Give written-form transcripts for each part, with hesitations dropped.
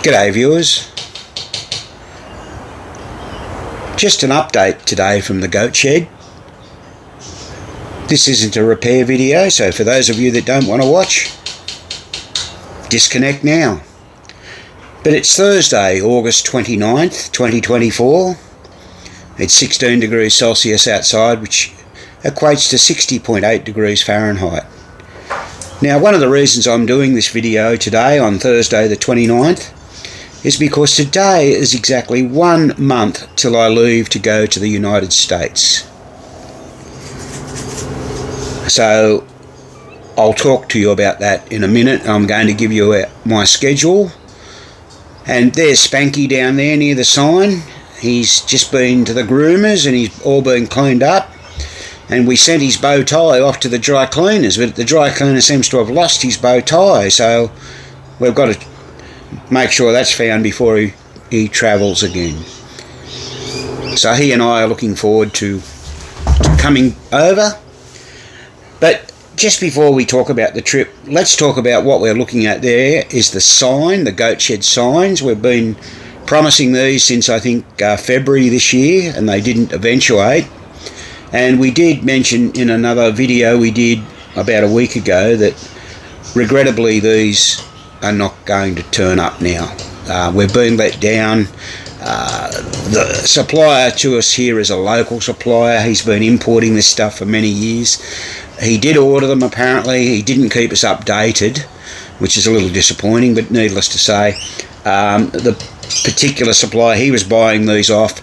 G'day viewers, just an update today from the goat shed. This isn't a repair video, so for those of you that don't want to watch, disconnect now. But it's Thursday, August 29th, 2024. It's 16 degrees Celsius outside, which equates to 60.8 degrees Fahrenheit. Now, one of the reasons I'm doing this video today on Thursday the 29th is because today is exactly 1 month till I leave to go to the United States. So I'll talk to you about that in a minute. I'm going to give you my schedule. And there's Spanky down there near the sign. He's just been to the groomers and he's all been cleaned up. And we sent his bow tie off to the dry cleaners, but the dry cleaner seems to have lost his bow tie, so we've got to make sure that's found before he travels again. So he and I are looking forward to coming over. But just before we talk about the trip, let's talk about what we're looking at. There is the sign, the goat shed signs. We've been promising these since I think February this year, and they didn't eventuate. And we did mention in another video we did about a week ago that regrettably these are not going to turn up now. We've been let down. The supplier to us here is a local supplier. He's been importing this stuff for many years. He did order them apparently. He didn't keep us updated, which is a little disappointing, but needless to say, the particular supplier he was buying these off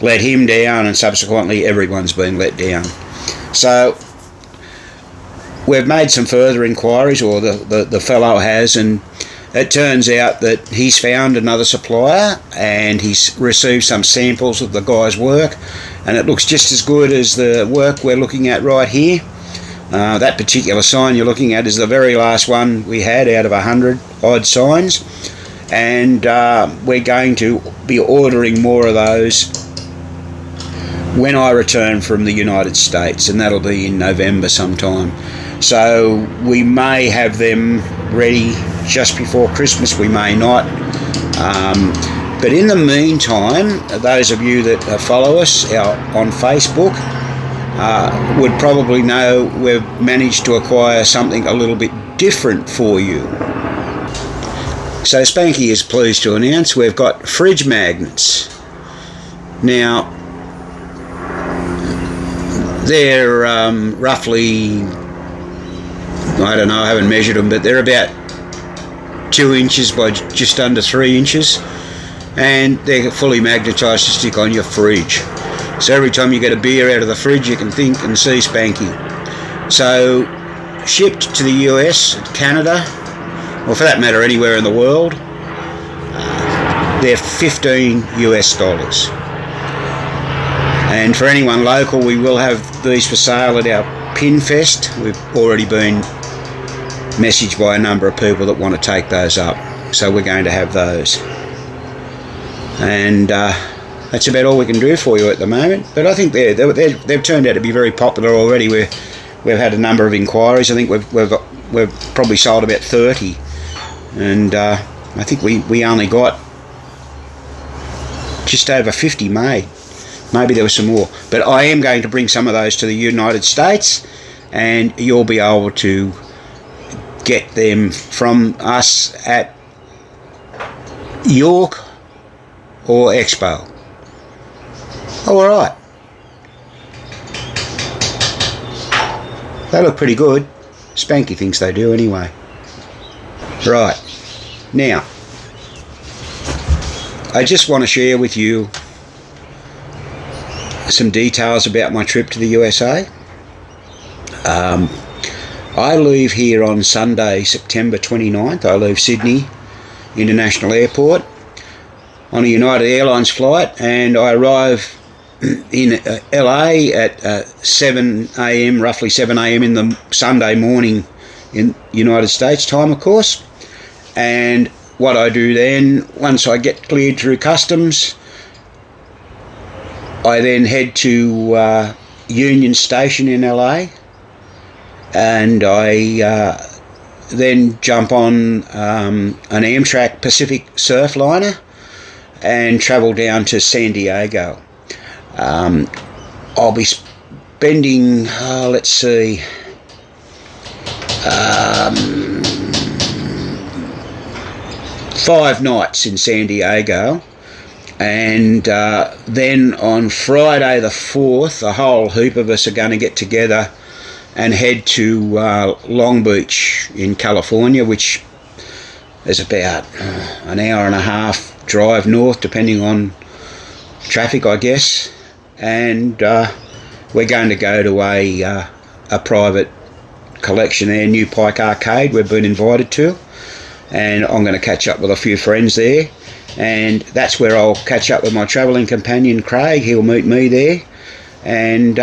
let him down, and subsequently everyone's been let down. So we've made some further inquiries, or the fellow has, and it turns out that he's found another supplier and he's received some samples of the guy's work, and it looks just as good as the work we're looking at right here. That particular sign you're looking at is the very last one we had out of 100 odd signs, and we're going to be ordering more of those when I return from the United States, and that'll be in November sometime. So we may have them ready just before Christmas, we may not. But in the meantime, those of you that follow us on Facebook would probably know we've managed to acquire something a little bit different for you. So Spanky is pleased to announce we've got fridge magnets. Now, they're roughly, I don't know, I haven't measured them, but they're about 2 inches by just under 3 inches, and they're fully magnetised to stick on your fridge. So every time you get a beer out of the fridge, you can think and see Spanky. So shipped to the US, Canada, or for that matter anywhere in the world, they're $15 US. And for anyone local, we will have these for sale at our Pin Fest. We've already been messaged by a number of people that want to take those up, so we're going to have those. And that's about all we can do for you at the moment. But I think they've turned out to be very popular already. We've had a number of inquiries. I think we've probably sold about 30, and I think we only got just over 50 made. Maybe there was some more, but I am going to bring some of those to the United States, and you'll be able to get them from us at York or Expo. All right. They look pretty good. Spanky thinks they do anyway. Right. Now, I just want to share with you some details about my trip to the USA. I leave here on Sunday, September 29th. I leave Sydney International Airport on a United Airlines flight, and I arrive in LA at 7 a.m, roughly 7 a.m. in the Sunday morning in United States time, of course. And what I do then, once I get cleared through customs, I then head to Union Station in LA, and I then jump on an Amtrak Pacific Surfliner and travel down to San Diego. I'll be spending, let's see, 5 nights in San Diego, and then on Friday the 4th, a whole heap of us are going to get together and head to Long Beach in California, which is about an hour and a half drive north, depending on traffic, I guess. And we're going to go to a private collection there, New Pike Arcade, we've been invited to, and I'm going to catch up with a few friends there, and that's where I'll catch up with my travelling companion Craig. He'll meet me there, and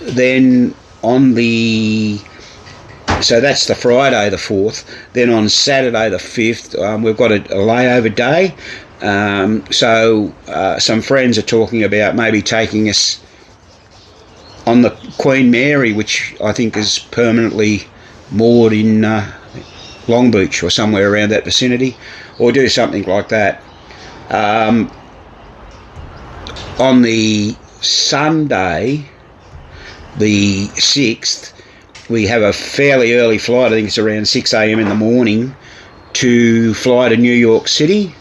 then on the, so that's the Friday the 4th. Then on Saturday the 5th, we've got a layover day. So some friends are talking about maybe taking us on the Queen Mary, which I think is permanently moored in Long Beach or somewhere around that vicinity, or do something like that. On the Sunday, the 6th, we have a fairly early flight. I think it's around 6 a.m. in the morning to fly to New York City.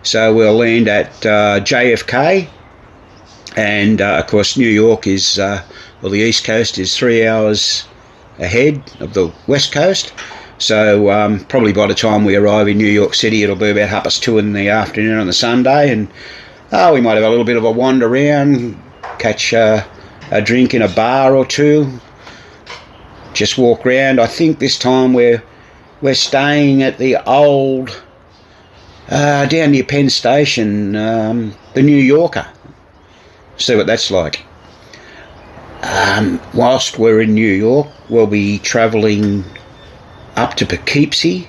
So we'll land at JFK, and of course New York is, well, the East Coast is 3 hours ahead of the West Coast. So probably by the time we arrive in New York City, it'll be about 2:30 in the afternoon on the Sunday, and we might have a little bit of a wander around, catch a drink in a bar or two, just walk around. I think this time we're staying at the old, down near Penn Station, the New Yorker. See what that's like. Whilst we're in New York, we'll be travelling up to Poughkeepsie,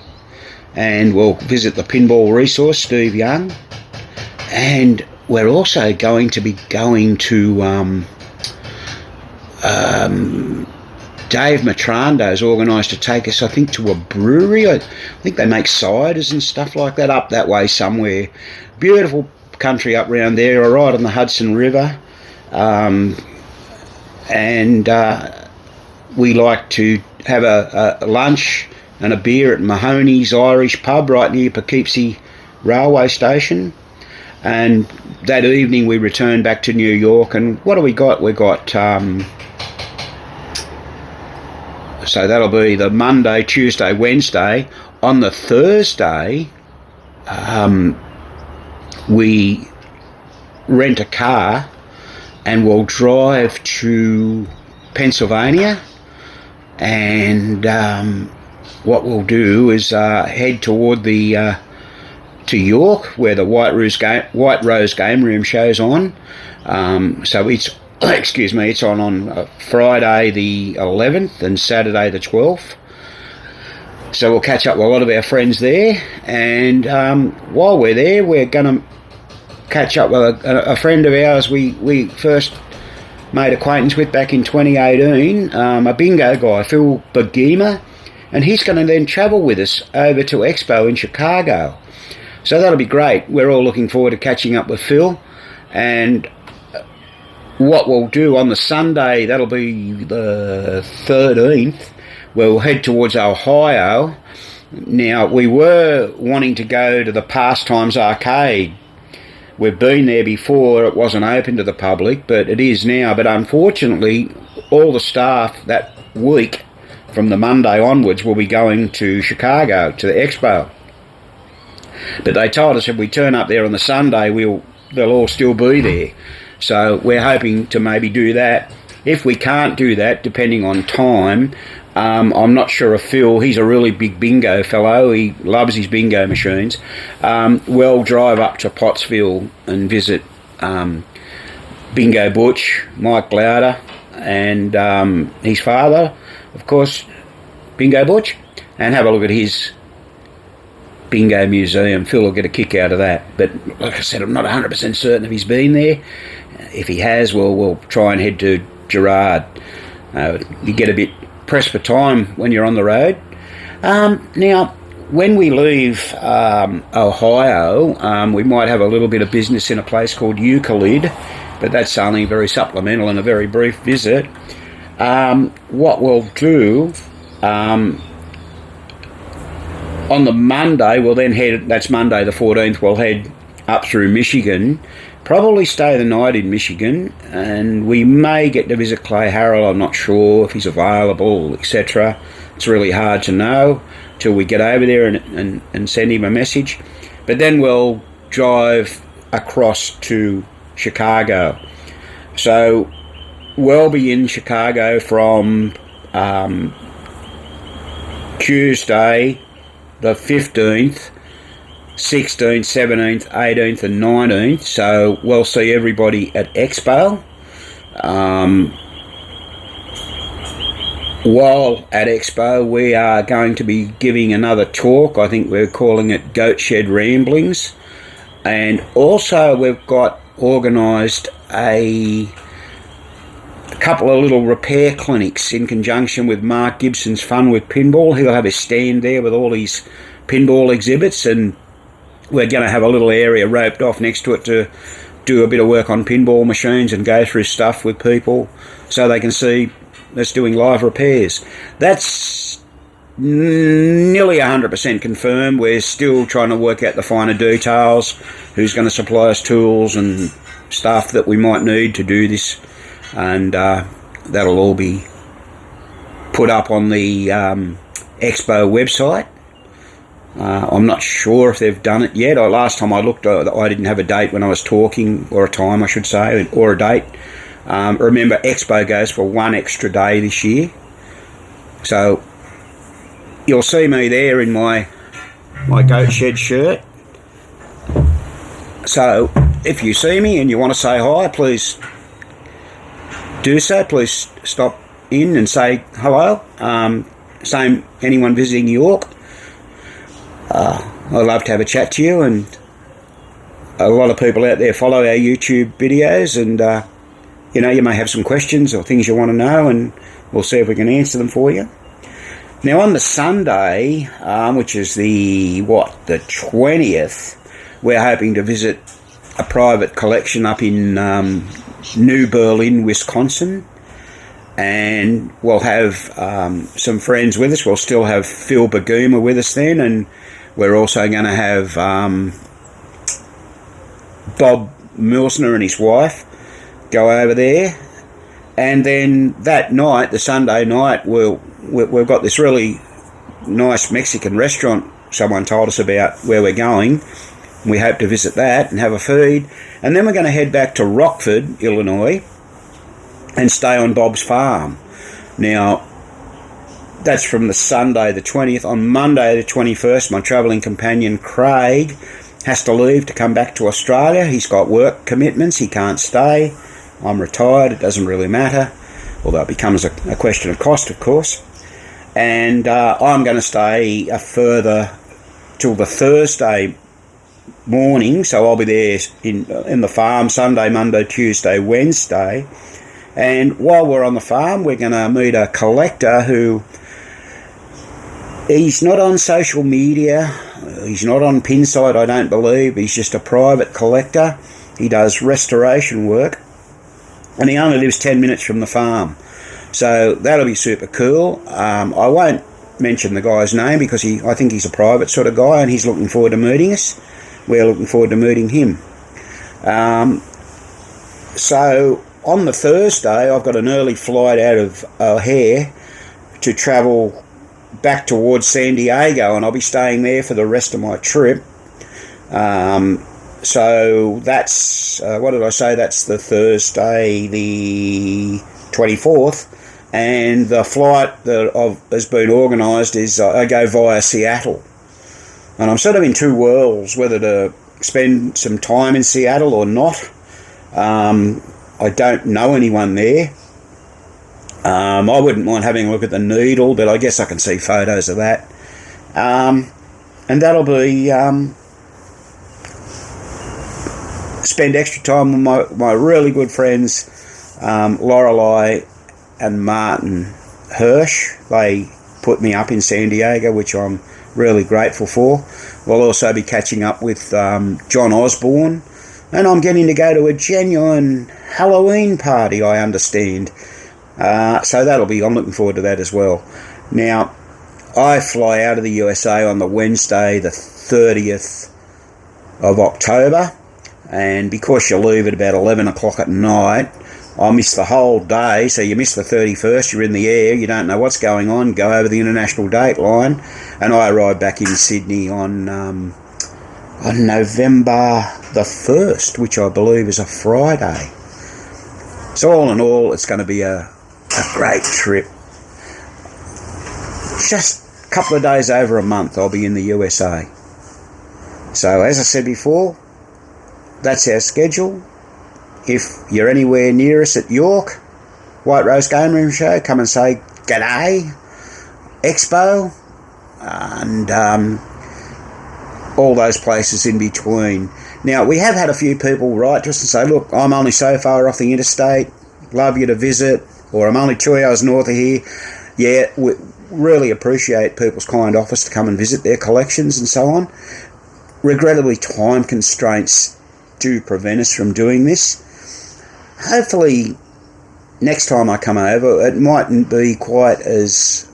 and we'll visit the pinball resource, Steve Young, and we're also going to be going to Dave Matrando's organised to take us, I think, to a brewery. I think they make ciders and stuff like that up that way somewhere. Beautiful country up round there, right on the Hudson River. And we like to have a lunch and a beer at Mahoney's Irish Pub right near Poughkeepsie railway station. And that evening we return back to New York. And what do we got? We got... so that'll be the Monday, Tuesday, Wednesday. On the Thursday, we rent a car and we'll drive to Pennsylvania, and what we'll do is head toward the to York, where the White Rose Game Room show's on. So it's it's on Friday the 11th and Saturday the 12th. So we'll catch up with a lot of our friends there, and while we're there, we're going to catch up with a friend of ours we first made acquaintance with back in 2018, a bingo guy, Phil Bagima, and he's going to then travel with us over to Expo in Chicago. So that'll be great. We're all looking forward to catching up with Phil. And what we'll do on the Sunday, that'll be the 13th, we'll head towards Ohio. Now, we were wanting to go to the Pastimes Arcade. We've been there before. It wasn't open to the public, but it is now. But unfortunately, all the staff that week from the Monday onwards will be going to Chicago, to the Expo. But they told us if we turn up there on the Sunday, they'll all still be there. So we're hoping to maybe do that. If we can't do that, depending on time, I'm not sure if Phil, he's a really big bingo fellow, he loves his bingo machines, we'll drive up to Pottsville and visit Bingo Butch, Mike Lauder, and his father, of course, Bingo Butch, and have a look at his bingo museum. Phil will get a kick out of that. But like I said, I'm not 100% certain if he's been there. If he has, we'll try and head to Girard. You get a bit pressed for time when you're on the road. Now, when we leave Ohio, we might have a little bit of business in a place called Euclid, but that's only very supplemental and a very brief visit. What we'll do, on the Monday, we'll then head, that's Monday the 14th, we'll head up through Michigan, probably stay the night in Michigan, and we may get to visit Clay Harrell. I'm not sure if he's available, etc. It's really hard to know till we get over there and send him a message. But then we'll drive across to Chicago. So we'll be in Chicago from Tuesday the 15th, 16th, 17th, 18th and 19th. So we'll see everybody at Expo. While at Expo, we are going to be giving another talk. I think we're calling it Goat Shed Ramblings. And also we've got organised a couple of little repair clinics in conjunction with Mark Gibson's Fun with Pinball. He'll have a stand there with all his pinball exhibits, and we're going to have a little area roped off next to it to do a bit of work on pinball machines and go through stuff with people so they can see us doing live repairs. That's nearly 100% confirmed. We're still trying to work out the finer details, who's going to supply us tools and stuff that we might need to do this, and that'll all be put up on the Expo website. I'm not sure if they've done it yet. Last time I looked, I didn't have a date when I was talking, or a time I should say, or a date. Remember, Expo goes for one extra day this year. So you'll see me there in my Goat Shed shirt. So if you see me and you want to say hi, please do so. Please stop in and say hello. Same, anyone visiting New York. I'd love to have a chat to you, and a lot of people out there follow our YouTube videos, and you may have some questions or things you want to know, and we'll see if we can answer them for you. Now on the Sunday, which is the 20th, we're hoping to visit a private collection up in New Berlin, Wisconsin, and we'll have some friends with us. We'll still have Phil Baguma with us then, and we're also going to have Bob Milsner and his wife go over there. And then that night, the Sunday night, we've got this really nice Mexican restaurant someone told us about where we're going. We hope to visit that and have a feed. And then we're going to head back to Rockford, Illinois, and stay on Bob's farm. Now, that's from the Sunday the 20th. On Monday the 21st, my travelling companion Craig has to leave to come back to Australia. He's got work commitments. He can't stay. I'm retired. It doesn't really matter, although it becomes a question of cost, of course. And I'm going to stay further till the Thursday morning, so I'll be there in the farm Sunday, Monday, Tuesday, Wednesday. And while we're on the farm, we're going to meet a collector who, he's not on social media, he's not on Pinside, I don't believe. He's just a private collector. He does restoration work, and he only lives 10 minutes from the farm. So that'll be super cool. I won't mention the guy's name because I think he's a private sort of guy, and he's looking forward to meeting us. We're looking forward to meeting him. So on the Thursday, I've got an early flight out of O'Hare to travel back towards San Diego, and I'll be staying there for the rest of my trip. So that's, what did I say? That's the Thursday, the 24th. And the flight that has been organised is I go via Seattle. And I'm sort of in two worlds, whether to spend some time in Seattle or not. I don't know anyone there. I wouldn't mind having a look at the Needle, but I guess I can see photos of that. And that'll be spend extra time with my really good friends, Lorelei and Martin Hirsch. They put me up in San Diego, which I'm really grateful for. We'll also be catching up with John Osborne, and I'm getting to go to a genuine Halloween party, I understand. So I'm looking forward to that as well. Now, I fly out of the USA on the Wednesday, the 30th of October, and because you leave at about 11 o'clock at night, I miss the whole day. So you miss the 31st, you're in the air, you don't know what's going on, go over the international date line, and I arrive back in Sydney on November the 1st, which I believe is a Friday. So all in all, it's going to be a great trip. Just a couple of days over a month I'll be in the USA. So as I said before, that's our schedule. If you're anywhere near us at York, White Rose Game Room Show, come and say g'day, Expo, and all those places in between. Now, we have had a few people write to us and say, look, I'm only so far off the interstate, love you to visit, or I'm only 2 hours north of here. Yeah, we really appreciate people's kind offers to come and visit their collections and so on. Regrettably, time constraints do prevent us from doing this. Hopefully, next time I come over, it mightn't be quite as,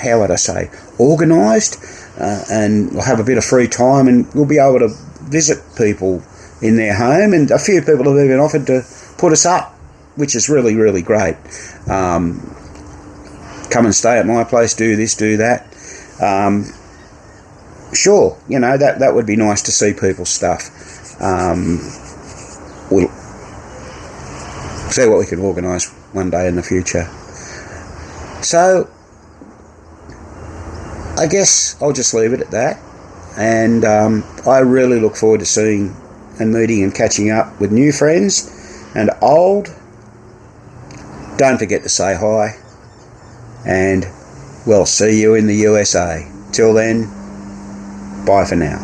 how would I say, organised, and we'll have a bit of free time and we'll be able to visit people in their home, and a few people have even offered to put us up, which is really, really great. Come and stay at my place, do this, do that. Sure, that would be nice to see people's stuff. We'll see what we can organise one day in the future. So, I guess I'll just leave it at that. And I really look forward to seeing and meeting and catching up with new friends and old. Don't forget to say hi. And we'll see you in the USA. Till then, bye for now.